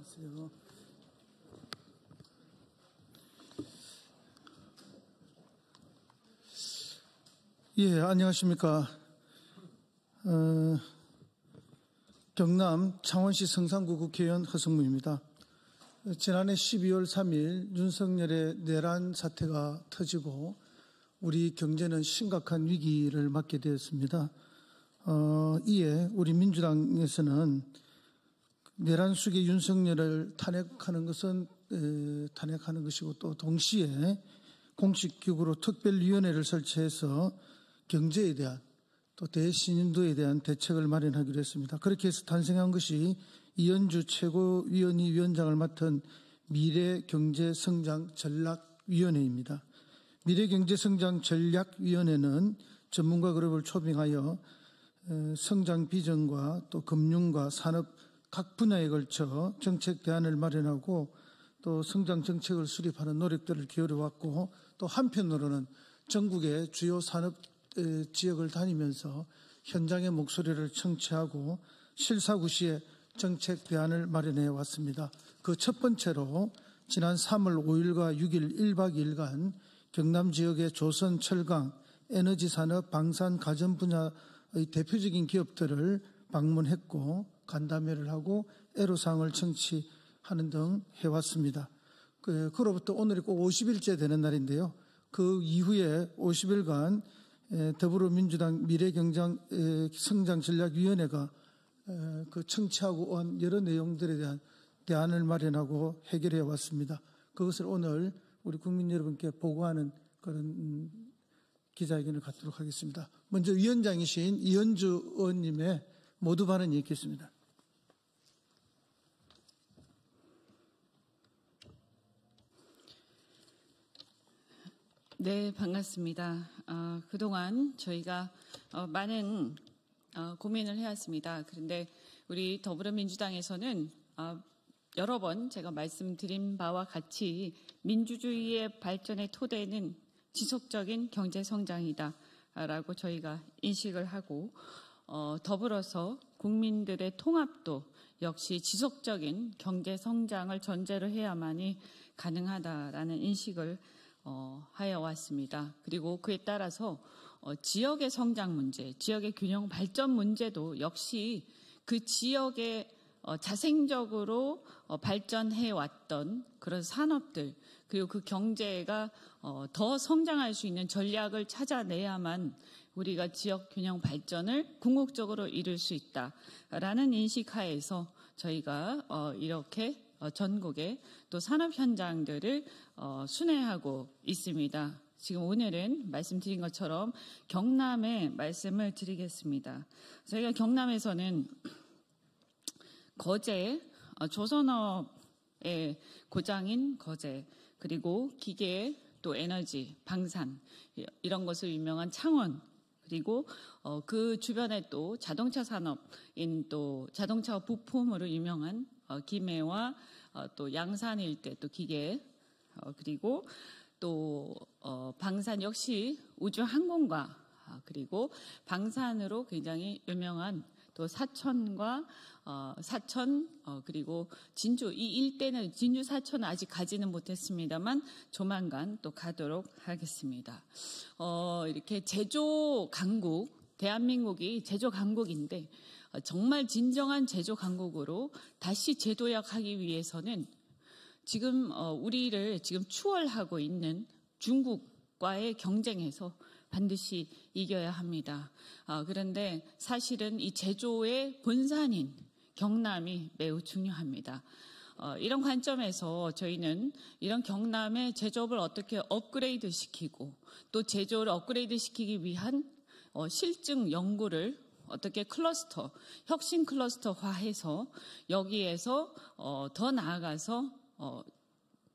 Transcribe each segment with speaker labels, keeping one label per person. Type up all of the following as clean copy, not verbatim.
Speaker 1: 안녕하세요. 예, 안녕하십니까. 경남 창원시 성산구 국회의원 허성무입니다. 지난해 12월 3일 윤석열의 내란 사태가 터지고 우리 경제는 심각한 위기를 맞게 되었습니다. 이에 우리 민주당에서는 내란 수계 윤석열을 탄핵하는 것은 탄핵하는 것이고 또 동시에 공식적으로 특별위원회를 설치해서 경제에 대한 또 대신인도에 대한 대책을 마련하기로 했습니다. 그렇게 해서 탄생한 것이 이현주 최고위원이 위원장을 맡은 미래경제성장전략위원회입니다. 미래경제성장전략위원회는 전문가 그룹을 초빙하여 성장 비전과 또 금융과 산업 각 분야에 걸쳐 정책 대안을 마련하고 또 성장 정책을 수립하는 노력들을 기울여왔고 또 한편으로는 전국의 주요 산업 지역을 다니면서 현장의 목소리를 청취하고 실사구시에 정책 대안을 마련해 왔습니다. 그 첫 번째로 지난 3월 5일과 6일 1박 2일간 경남 지역의 조선, 철강, 에너지 산업, 방산, 가전 분야의 대표적인 기업들을 방문했고 간담회를 하고 애로사항을 청취하는 등 해왔습니다. 그로부터 오늘이 꼭 50일째 되는 날인데요. 그 이후에 50일간 더불어민주당 미래경제성장전략위원회가 그 청취하고 온 여러 내용들에 대한 대안을 마련하고 해결해 왔습니다. 그것을 오늘 우리 국민 여러분께 보고하는 그런 기자회견을 갖도록 하겠습니다. 먼저 위원장이신 이현주 의원님의 모두 발언이 있겠습니다.
Speaker 2: 네, 반갑습니다. 그동안 저희가 많은 고민을 해왔습니다. 그런데 우리 더불어민주당에서는 여러 번 제가 말씀드린 바와 같이 민주주의의 발전의 토대는 지속적인 경제성장이다라고 저희가 인식을 하고 더불어서 국민들의 통합도 역시 지속적인 경제성장을 전제로 해야만이 가능하다라는 인식을 하여 왔습니다. 그리고 그에 따라서 지역의 성장 문제, 지역의 균형 발전 문제도 역시 그 지역의 자생적으로 발전해 왔던 그런 산업들 그리고 그 경제가 더 성장할 수 있는 전략을 찾아내야만 우리가 지역 균형 발전을 궁극적으로 이룰 수 있다라는 인식하에서 저희가 이렇게 전국의 또 산업 현장들을 순회하고 있습니다. 지금 오늘은 말씀드린 것처럼 경남에 말씀을 드리겠습니다. 저희가 경남에서는 거제, 조선업의 고장인 거제, 그리고 기계, 또 에너지, 방산 이런 것을 유명한 창원, 그리고 그 주변에 또 자동차 산업인 또 자동차 부품으로 유명한 김해와 또 양산 일대 또 기계 그리고 또 방산 역시 우주항공과 그리고 방산으로 굉장히 유명한 또 사천과 사천 그리고 진주 이 일대는 진주 사천은 아직 가지는 못했습니다만 조만간 또 가도록 하겠습니다. 이렇게 제조 강국 대한민국이 제조 강국인데 정말 진정한 제조 강국으로 다시 재도약하기 위해서는 지금 우리를 지금 추월하고 있는 중국과의 경쟁에서 반드시 이겨야 합니다. 그런데 사실은 이 제조의 본산인 경남이 매우 중요합니다. 이런 관점에서 저희는 이런 경남의 제조업을 어떻게 업그레이드 시키고 또 제조를 업그레이드 시키기 위한 실증 연구를 어떻게 클러스터, 혁신 클러스터화해서 여기에서 더 나아가서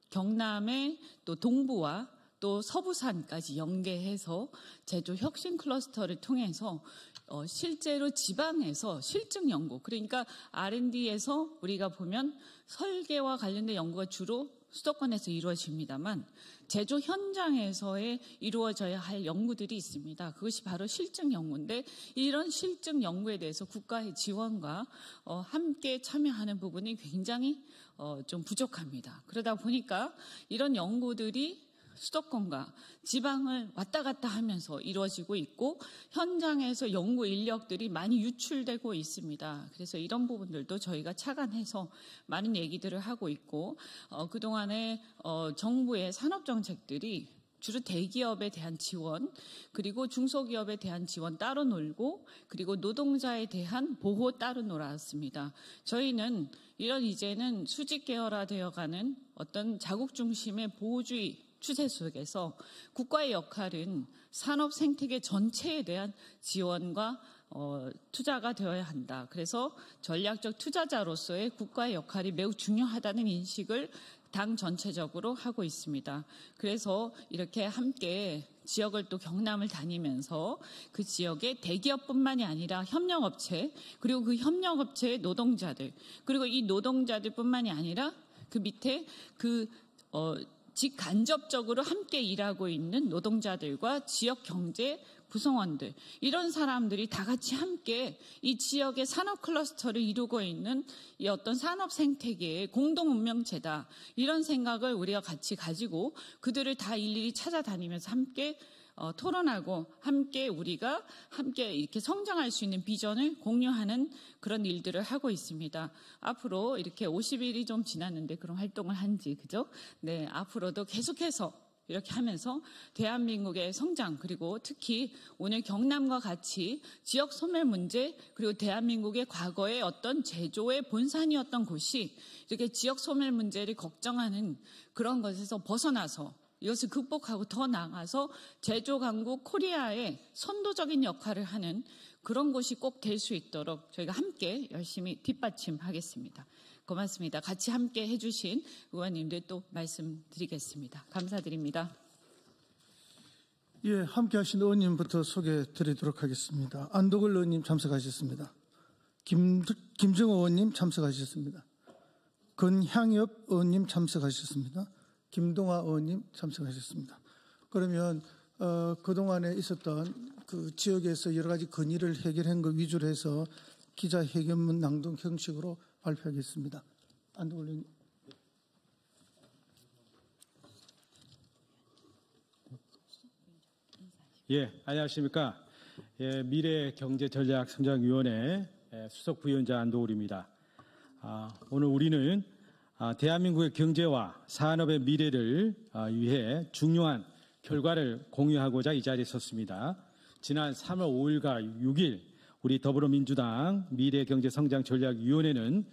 Speaker 2: 경남의 또 동부와 또 서부산까지 연계해서 제조 혁신 클러스터를 통해서 실제로 지방에서 실증 연구, 그러니까 R&D에서 우리가 보면 설계와 관련된 연구가 주로 수도권에서 이루어집니다만 제조 현장에서의 이루어져야 할 연구들이 있습니다. 그것이 바로 실증 연구인데 이런 실증 연구에 대해서 국가의 지원과 함께 참여하는 부분이 굉장히 좀 부족합니다. 그러다 보니까 이런 연구들이 수도권과 지방을 왔다 갔다 하면서 이루어지고 있고 현장에서 연구 인력들이 많이 유출되고 있습니다. 그래서 이런 부분들도 저희가 착안해서 많은 얘기들을 하고 있고 그동안에 정부의 산업정책들이 주로 대기업에 대한 지원 그리고 중소기업에 대한 지원 따로 놀고 그리고 노동자에 대한 보호 따로 놀았습니다. 저희는 이런 이제는 수직 계열화되어가는 어떤 자국 중심의 보호주의 추세 속에서 국가의 역할은 산업 생태계 전체에 대한 지원과 투자가 되어야 한다. 그래서 전략적 투자자로서의 국가의 역할이 매우 중요하다는 인식을 당 전체적으로 하고 있습니다. 그래서 이렇게 함께 지역을 또 경남을 다니면서 그 지역의 대기업뿐만이 아니라 협력업체 그리고 그 협력업체의 노동자들 그리고 이 노동자들뿐만이 아니라 그 밑에 직간접적으로 함께 일하고 있는 노동자들과 지역 경제 구성원들 이런 사람들이 다 같이 함께 이 지역의 산업 클러스터를 이루고 있는 이 어떤 산업 생태계의 공동 운명체다 이런 생각을 우리가 같이 가지고 그들을 다 일일이 찾아다니면서 함께 토론하고 함께 우리가 함께 이렇게 성장할 수 있는 비전을 공유하는 그런 일들을 하고 있습니다. 앞으로 이렇게 50일이 좀 지났는데 그런 활동을 한지 그죠? 네, 앞으로도 계속해서 이렇게 하면서 대한민국의 성장 그리고 특히 오늘 경남과 같이 지역 소멸 문제 그리고 대한민국의 과거의 어떤 제조의 본산이었던 곳이 이렇게 지역 소멸 문제를 걱정하는 그런 것에서 벗어나서 이것을 극복하고 더 나아가서 제조 강국 코리아의 선도적인 역할을 하는 그런 곳이 꼭 될 수 있도록 저희가 함께 열심히 뒷받침하겠습니다. 고맙습니다. 같이 함께 해주신 의원님들 또 말씀드리겠습니다. 감사드립니다.
Speaker 1: 예, 함께 하신 의원님부터 소개해 드리도록 하겠습니다. 안도걸 의원님 참석하셨습니다. 김정호 의원님 참석하셨습니다. 건향엽 의원님 참석하셨습니다. 김동아 의원님 참석하셨습니다. 그러면 그동안에 있었던 그 지역에서 여러 가지 건의를 해결한 것 위주로 해서 기자회견문 낭독 형식으로 발표하겠습니다. 안도걸 의원님.
Speaker 3: 예, 안녕하십니까. 예, 미래경제전략성장위원회 수석 부위원장 안도걸입니다. 오늘 우리는 대한민국의 경제와 산업의 미래를 위해 중요한 결과를 공유하고자 이 자리에 섰습니다. 지난 3월 5일과 6일 우리 더불어민주당 미래경제성장전략위원회는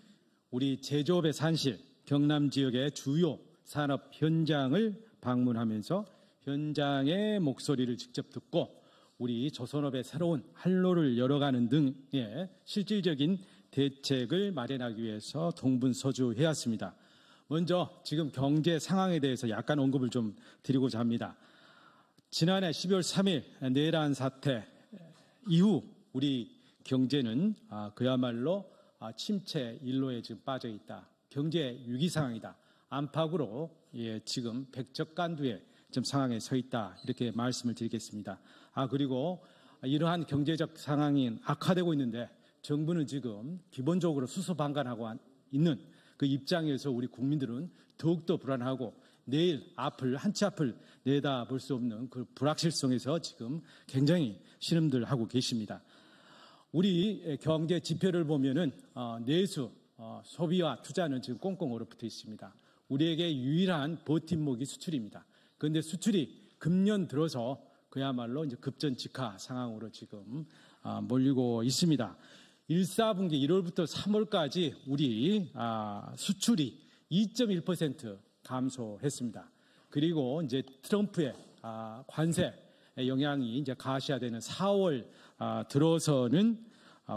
Speaker 3: 우리 제조업의 산실, 경남 지역의 주요 산업 현장을 방문하면서 현장의 목소리를 직접 듣고 우리 조선업의 새로운 활로를 열어가는 등의 실질적인 대책을 마련하기 위해서 동분서주해왔습니다. 먼저 지금 경제 상황에 대해서 약간 언급을 좀 드리고자 합니다. 지난해 12월 3일 내란 사태 이후 우리 경제는 그야말로 침체 일로에 지금 빠져 있다. 경제 위기 상황이다. 안팎으로 지금 백척간두의 지금 상황에 서 있다. 이렇게 말씀을 드리겠습니다. 그리고 이러한 경제적 상황이 악화되고 있는데 정부는 지금 기본적으로 수소방관하고 있는 그 입장에서 우리 국민들은 더욱더 불안하고 내일 한치 앞을 내다볼 수 없는 그 불확실성에서 지금 굉장히 신음들 하고 계십니다. 우리 경제 지표를 보면은 내수, 소비와 투자는 지금 꽁꽁 얼어붙어 있습니다. 우리에게 유일한 버팀목이 수출입니다. 그런데 수출이 금년 들어서 그야말로 이제 급전직하 상황으로 지금 몰리고 있습니다. 1사분기 1월부터 3월까지 우리 수출이 2.1% 감소했습니다. 그리고 이제 트럼프의 관세 영향이 이제 가시화되는 4월 들어서는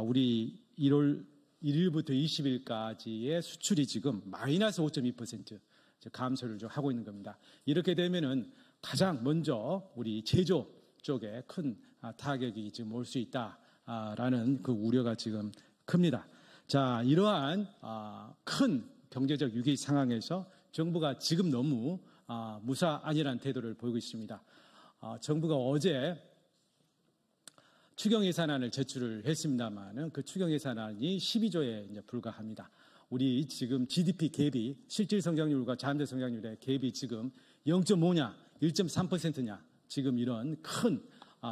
Speaker 3: 우리 1월 1일부터 20일까지의 수출이 지금 마이너스 5.2% 감소를 좀 하고 있는 겁니다. 이렇게 되면은 가장 먼저 우리 제조 쪽에 큰 타격이 지금 올 수 있다라는 그 우려가 지금 큽니다. 자, 이러한 큰 경제적 위기 상황에서 정부가 지금 너무 무사안일한 태도를 보이고 있습니다. 정부가 어제 추경 예산안을 제출을 했습니다만 그 추경 예산안이 12조에 이제 불과합니다. 우리 지금 GDP 갭이 실질 성장률과 잠재 성장률의 갭이 지금 0.5냐, 1.3%냐 지금 이런 큰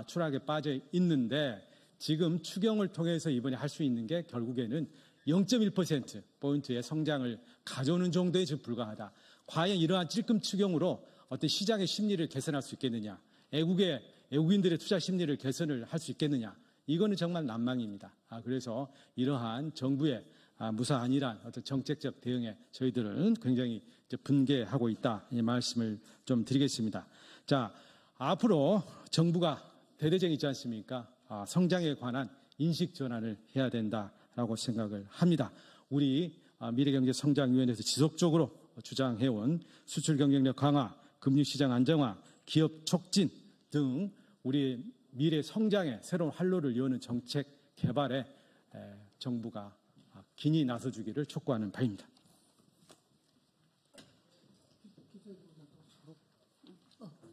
Speaker 3: 추락에 빠져 있는데 지금 추경을 통해서 이번에 할 수 있는 게 결국에는 0.1%포인트의 성장을 가져오는 정도에 지금 불과하다. 과연 이러한 찔끔 추경으로 어떤 시장의 심리를 개선할 수 있겠느냐, 외국인들의 투자 심리를 개선을 할 수 있겠느냐, 이거는 정말 난망입니다. 그래서 이러한 정부의 무사안일한 어떤 정책적 대응에 저희들은 굉장히 분개하고 있다, 이 말씀을 좀 드리겠습니다. 자, 앞으로 정부가 대대적이 있지 않습니까? 성장에 관한 인식 전환을 해야 된다라고 생각을 합니다. 우리 미래경제성장위원회에서 지속적으로 주장해온 수출 경쟁력 강화, 금융시장 안정화, 기업 촉진 등 우리 미래 성장의 새로운 활로를 여는 정책 개발에 정부가 긴히 나서주기를 촉구하는 바입니다.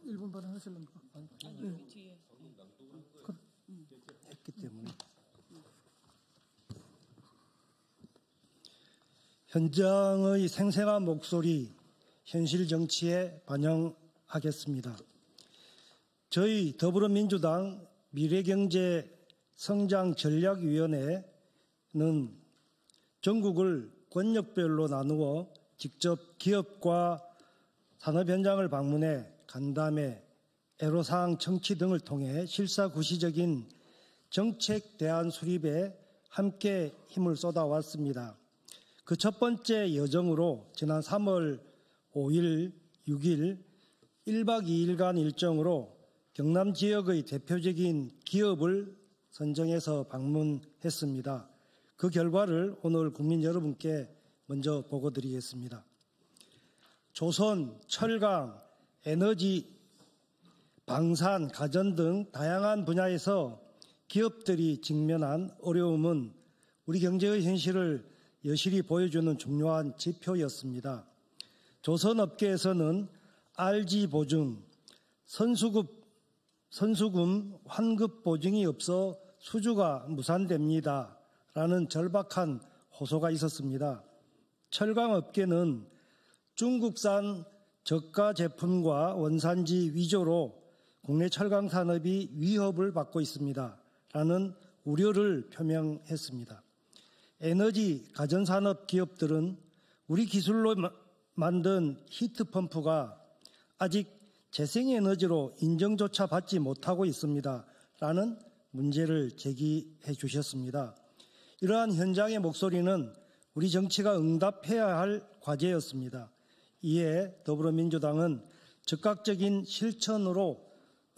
Speaker 1: 일본 발언하실랍니까?
Speaker 2: 뒤에.
Speaker 4: 했기 때문에 현장의 생생한 목소리, 현실 정치에 반영하겠습니다. 저희 더불어민주당 미래경제성장전략위원회는 전국을 권역별로 나누어 직접 기업과 산업 현장을 방문해 간담회, 애로사항 청취 등을 통해 실사구시적인 정책 대안 수립에 함께 힘을 쏟아왔습니다. 그 첫 번째 여정으로 지난 3월 5일, 6일 1박 2일간 일정으로 경남 지역의 대표적인 기업을 선정해서 방문했습니다. 그 결과를 오늘 국민 여러분께 먼저 보고드리겠습니다. 조선, 철강, 에너지, 방산, 가전 등 다양한 분야에서 기업들이 직면한 어려움은 우리 경제의 현실을 여실히 보여주는 중요한 지표였습니다. 조선업계에서는 RG 보증, 선수금 환급 보증이 없어 수주가 무산됩니다. 라는 절박한 호소가 있었습니다. 철강업계는 중국산 저가 제품과 원산지 위조로 국내 철강 산업이 위협을 받고 있습니다. 라는 우려를 표명했습니다. 에너지 가전산업 기업들은 우리 기술로 만든 히트펌프가 아직 재생에너지로 인정조차 받지 못하고 있습니다. 라는 문제를 제기해 주셨습니다. 이러한 현장의 목소리는 우리 정치가 응답해야 할 과제였습니다. 이에 더불어민주당은 즉각적인 실천으로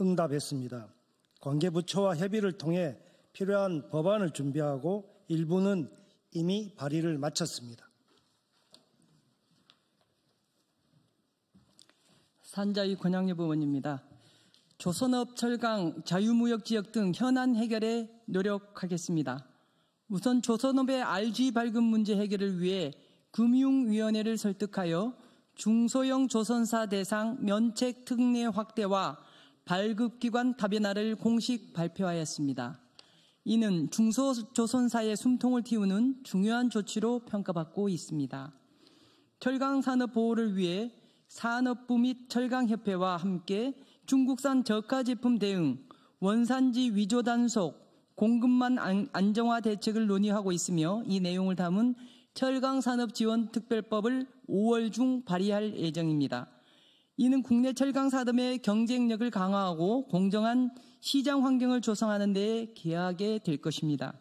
Speaker 4: 응답했습니다. 관계부처와 협의를 통해 필요한 법안을 준비하고 일부는 이미 발의를 마쳤습니다.
Speaker 5: 산자위 권양여부 의원입니다. 조선업, 철강, 자유무역지역 등 현안 해결에 노력하겠습니다. 우선 조선업의 RG 발급 문제 해결을 위해 금융위원회를 설득하여 중소형 조선사 대상 면책 특례 확대와 발급기관 다변화를 공식 발표하였습니다. 이는 중소조선사의 숨통을 틔우는 중요한 조치로 평가받고 있습니다. 철강산업 보호를 위해 산업부 및 철강협회와 함께 중국산 저가 제품 대응, 원산지 위조 단속, 공급망 안정화 대책을 논의하고 있으며 이 내용을 담은 철강산업지원특별법을 5월 중 발의할 예정입니다. 이는 국내 철강산업의 경쟁력을 강화하고 공정한 시장 환경을 조성하는 데 기여하게 될 것입니다.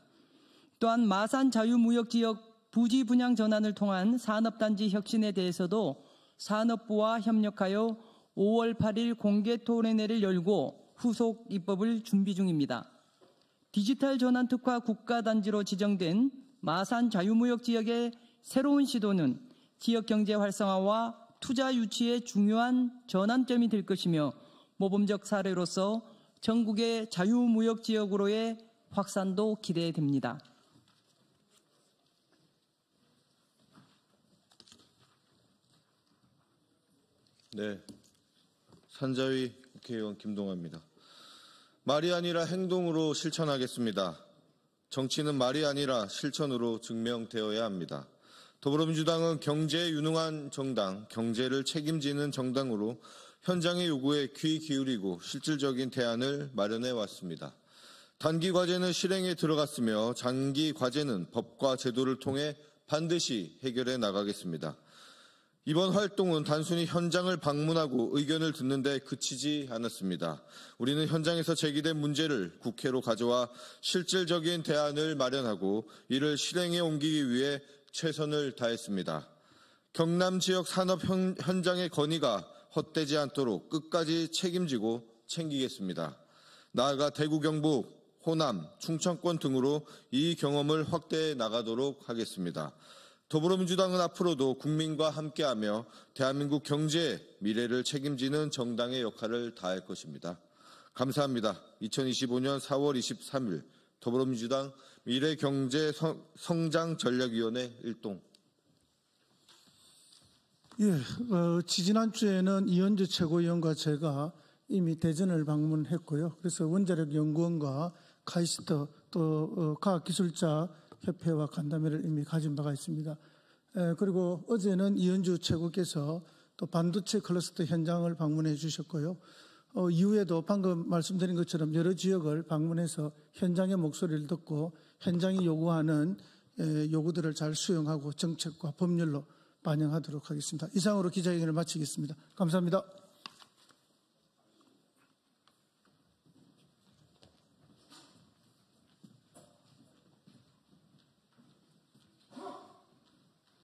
Speaker 5: 또한 마산 자유무역지역 부지 분양 전환을 통한 산업단지 혁신에 대해서도 산업부와 협력하여 5월 8일 공개 토론회를 열고 후속 입법을 준비 중입니다. 디지털 전환 특화 국가단지로 지정된 마산 자유무역지역의 새로운 시도는 지역경제 활성화와 투자 유치의 중요한 전환점이 될 것이며 모범적 사례로서 전국의 자유무역지역으로의 확산도 기대됩니다.
Speaker 6: 네, 산자위 국회의원 김동아입니다. 말이 아니라 행동으로 실천하겠습니다. 정치는 말이 아니라 실천으로 증명되어야 합니다. 더불어민주당은 경제에 유능한 정당, 경제를 책임지는 정당으로 현장의 요구에 귀 기울이고 실질적인 대안을 마련해 왔습니다. 단기 과제는 실행에 들어갔으며 장기 과제는 법과 제도를 통해 반드시 해결해 나가겠습니다. 이번 활동은 단순히 현장을 방문하고 의견을 듣는 데 그치지 않았습니다. 우리는 현장에서 제기된 문제를 국회로 가져와 실질적인 대안을 마련하고 이를 실행에 옮기기 위해 최선을 다했습니다. 경남 지역 산업 현장의 건의가 헛되지 않도록 끝까지 책임지고 챙기겠습니다. 나아가 대구, 경북, 호남, 충청권 등으로 이 경험을 확대해 나가도록 하겠습니다. 더불어민주당은 앞으로도 국민과 함께하며 대한민국 경제의 미래를 책임지는 정당의 역할을 다할 것입니다. 감사합니다. 2025년 4월 23일 더불어민주당 미래경제성장전략위원회 1동.
Speaker 1: 지지난주에는 이현주 최고위원과 제가 이미 대전을 방문했고요. 그래서 원자력연구원과 카이스트 또 과학기술자 협회와 간담회를 이미 가진 바가 있습니다. 그리고 어제는 이현주 최고께서 또 반도체 클러스터 현장을 방문해 주셨고요. 이후에도 방금 말씀드린 것처럼 여러 지역을 방문해서 현장의 목소리를 듣고 현장이 요구하는 요구들을 잘 수용하고 정책과 법률로 반영하도록 하겠습니다. 이상으로 기자회견을 마치겠습니다. 감사합니다.